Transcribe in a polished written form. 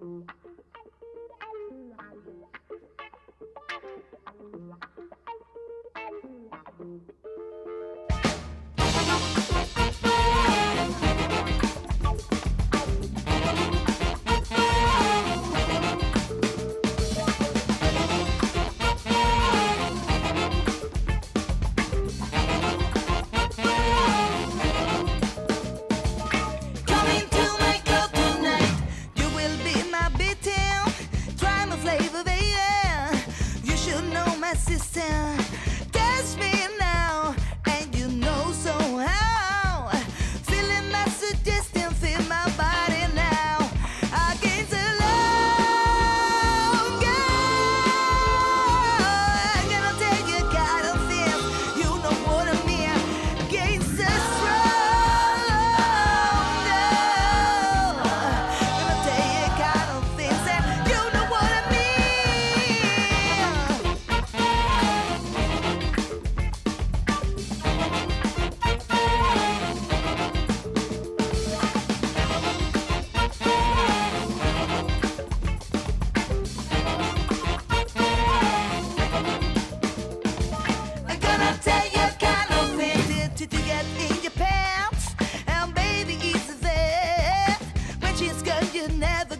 Coming to my club tonight, you will be my beating. Try my flavor, baby. You should know my sister. Test me now, and you know so how. Feeling my suggestion, feel my body now. Against the love, girl. I'm gonna take you kind of feel. You know what I mean. Against the strong, girl. Gonna take you kind of things, and you know what I mean. I'm gonna tell you kind of thing to get in your pants. And baby, it's a fact. When she's gone, you never